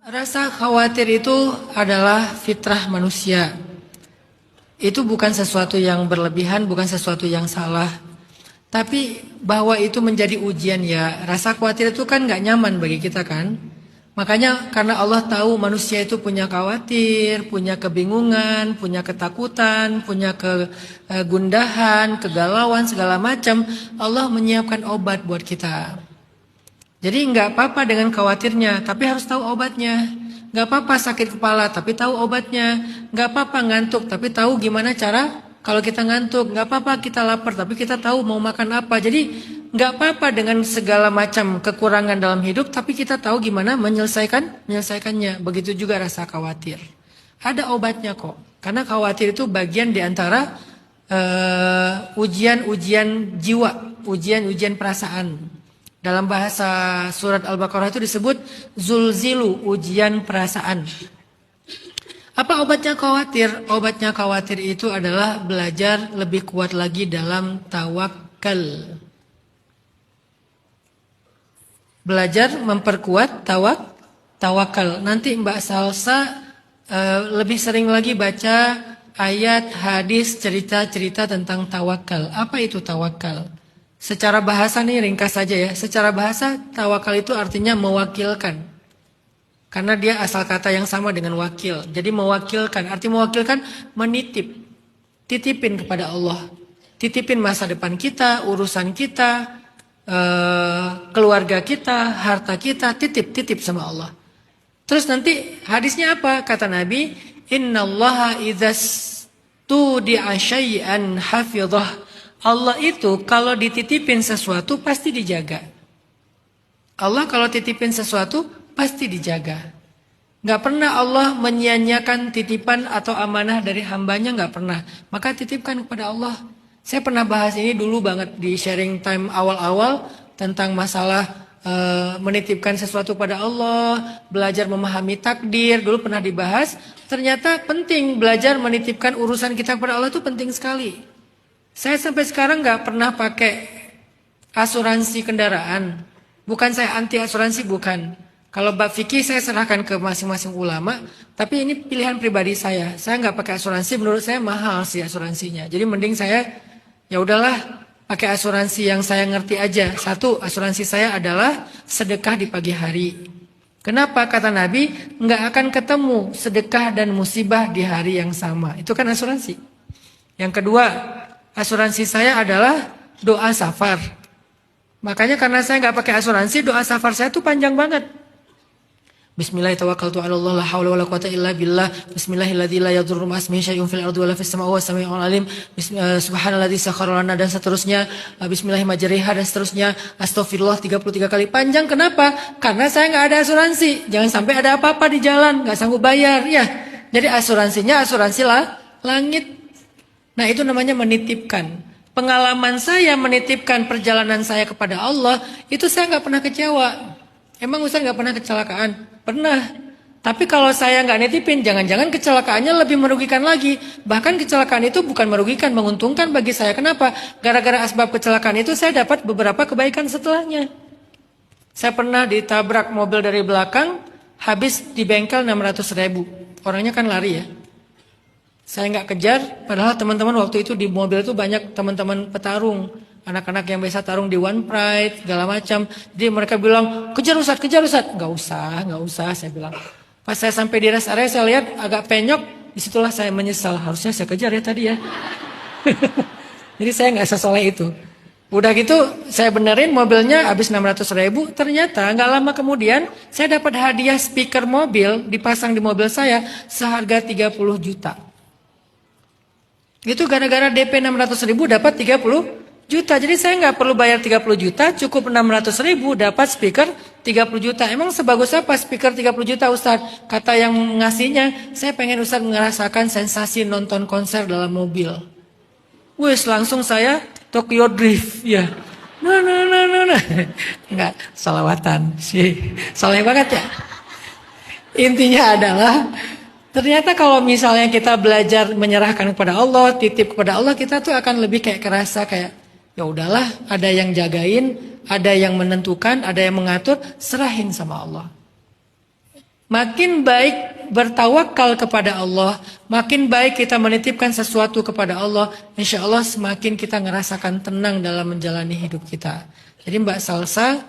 Rasa khawatir itu adalah fitrah manusia. Itu bukan sesuatu yang berlebihan, bukan sesuatu yang salah. Tapi bahwa itu menjadi ujian ya. Rasa khawatir itu kan gak nyaman bagi kita kan. Makanya karena Allah tahu manusia itu punya khawatir, punya kebingungan, punya ketakutan, punya kegundahan, kegalauan, segala macam. Allah menyiapkan obat buat kita. Jadi nggak apa-apa dengan khawatirnya, tapi harus tahu obatnya. Nggak apa-apa sakit kepala, tapi tahu obatnya. Nggak apa-apa ngantuk, tapi tahu gimana cara kalau kita ngantuk. Nggak apa-apa kita lapar, tapi kita tahu mau makan apa. Jadi nggak apa-apa dengan segala macam kekurangan dalam hidup, tapi kita tahu gimana menyelesaikannya. Begitu juga rasa khawatir. Ada obatnya kok. Karena khawatir itu bagian di antara ujian-ujian jiwa, ujian-ujian perasaan. Dalam bahasa surat Al-Baqarah itu disebut zulzilu, ujian perasaan. Apa obatnya khawatir? Obatnya khawatir itu adalah belajar lebih kuat lagi dalam tawakal. Belajar memperkuat tawakal. Nanti Mbak Salsa lebih sering lagi baca ayat, hadis, cerita-cerita tentang tawakal. Apa itu tawakal? Secara bahasa nih ringkas saja ya. Secara bahasa tawakal itu artinya mewakilkan. Karena dia asal kata yang sama dengan wakil. Jadi mewakilkan, arti mewakilkan menitip. Titipin kepada Allah. Titipin masa depan kita, urusan kita, keluarga kita, harta kita, titip sama Allah. Terus nanti hadisnya apa? Kata Nabi, innallaha idzas tudi'a syai'an hafidhah. Allah itu kalau dititipin sesuatu pasti dijaga. Allah kalau titipin sesuatu pasti dijaga. Gak pernah Allah menyia-nyiakan titipan atau amanah dari hambanya, gak pernah. Maka titipkan kepada Allah. Saya pernah bahas ini dulu banget di sharing time awal-awal tentang masalah menitipkan sesuatu pada Allah, belajar memahami takdir, dulu pernah dibahas. Ternyata penting belajar menitipkan urusan kita kepada Allah itu penting sekali. Saya sampai sekarang nggak pernah pakai asuransi kendaraan. Bukan saya anti asuransi, bukan. Kalau bab fikih saya serahkan ke masing-masing ulama. Tapi ini pilihan pribadi saya. Saya nggak pakai asuransi. Menurut saya mahal sih asuransinya. Jadi mending saya ya udahlah pakai asuransi yang saya ngerti aja. Satu, asuransi saya adalah sedekah di pagi hari. Kenapa? Kata Nabi, nggak akan ketemu sedekah dan musibah di hari yang sama. Itu kan asuransi. Yang kedua, asuransi saya adalah doa safar. Makanya karena saya nggak pakai asuransi, doa safar saya tuh panjang banget. Bismillahirrahmanirrahim. La haula wala quwata illa billah. Bismillahirrahmanirrahim. La yadurru ma ismihi syai'un fil ardi wala fis samaa'i was samii'ul 'alim. Subhanalladzi sakhkhara lana dan seterusnya. Bismillahirrahmanirrahim dan seterusnya. Astagfirullah 33 kali. Panjang kenapa? Karena saya nggak ada asuransi. Jangan sampai ada apa-apa di jalan, nggak sanggup bayar ya. Jadi asuransinya asuransi langit. Nah itu namanya menitipkan. Pengalaman saya menitipkan perjalanan saya kepada Allah, itu saya nggak pernah kecewa. Emang Ustaz nggak pernah kecelakaan? Pernah. Tapi kalau saya nggak nitipin, jangan-jangan kecelakaannya lebih merugikan lagi. Bahkan kecelakaan itu bukan merugikan, menguntungkan bagi saya. Kenapa? Gara-gara asbab kecelakaan itu saya dapat beberapa kebaikan setelahnya. Saya pernah ditabrak mobil dari belakang, habis di bengkel 600.000. Orangnya kan lari ya. Saya nggak kejar, padahal teman-teman waktu itu di mobil itu banyak teman-teman petarung. Anak-anak yang biasa tarung di One Pride, segala macam. Jadi mereka bilang, kejar Ustaz. Nggak usah, saya bilang. Pas saya sampai di rest area, saya lihat agak penyok. Disitulah saya menyesal, harusnya saya kejar ya tadi ya. Jadi saya nggak sesoleh itu. Udah gitu, saya benerin mobilnya habis 600.000. Ternyata nggak lama kemudian, saya dapat hadiah speaker mobil, dipasang di mobil saya, seharga 30 juta. Itu gara-gara DP 600.000 dapat 30 juta. Jadi saya nggak perlu bayar 30 juta, cukup 600.000 dapat speaker 30 juta. Emang sebagus apa speaker 30 juta Ustaz? Kata yang ngasihnya, saya pengen Ustaz merasakan sensasi nonton konser dalam mobil. Wes langsung saya Tokyo Drift ya. Nah. Enggak, salawatan sih. Saleh banget ya. Intinya adalah ternyata kalau misalnya kita belajar menyerahkan kepada Allah, titip kepada Allah, kita tuh akan lebih kayak kerasa kayak ya udahlah, ada yang jagain, ada yang menentukan, ada yang mengatur, serahin sama Allah. Makin baik bertawakal kepada Allah, makin baik kita menitipkan sesuatu kepada Allah, insya Allah semakin kita ngerasakan tenang dalam menjalani hidup kita. Jadi Mbak Salsa,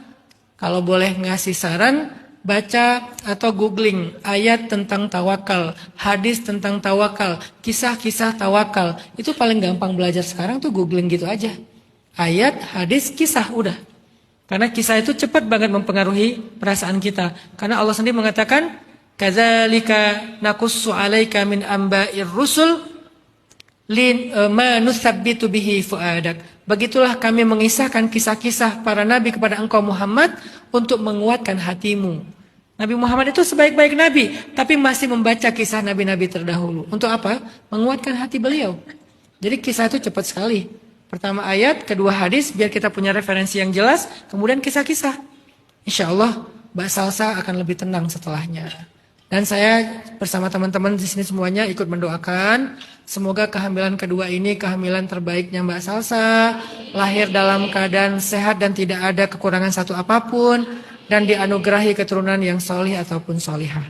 kalau boleh ngasih saran, baca atau googling ayat tentang tawakal, hadis tentang tawakal, kisah-kisah tawakal. Itu paling gampang belajar sekarang tuh googling gitu aja. Ayat, hadis, kisah, udah. Karena kisah itu cepat banget mempengaruhi perasaan kita. Karena Allah sendiri mengatakan, kadzalika naqussu 'alaika min amba'ir rusul ma nusabbitu bihi fuadak. Begitulah kami mengisahkan kisah-kisah para nabi kepada engkau Muhammad untuk menguatkan hatimu. Nabi Muhammad itu sebaik-baik nabi, tapi masih membaca kisah nabi-nabi terdahulu. Untuk apa? Menguatkan hati beliau. Jadi kisah itu cepat sekali. Pertama ayat, kedua hadis, biar kita punya referensi yang jelas. Kemudian kisah-kisah. Insya Allah Mbak Salsa akan lebih tenang setelahnya. Dan saya bersama teman-teman di sini semuanya ikut mendoakan. Semoga kehamilan kedua ini kehamilan terbaiknya Mbak Salsa. Lahir dalam keadaan sehat dan tidak ada kekurangan satu apapun. Dan dianugerahi keturunan yang solih ataupun solihah.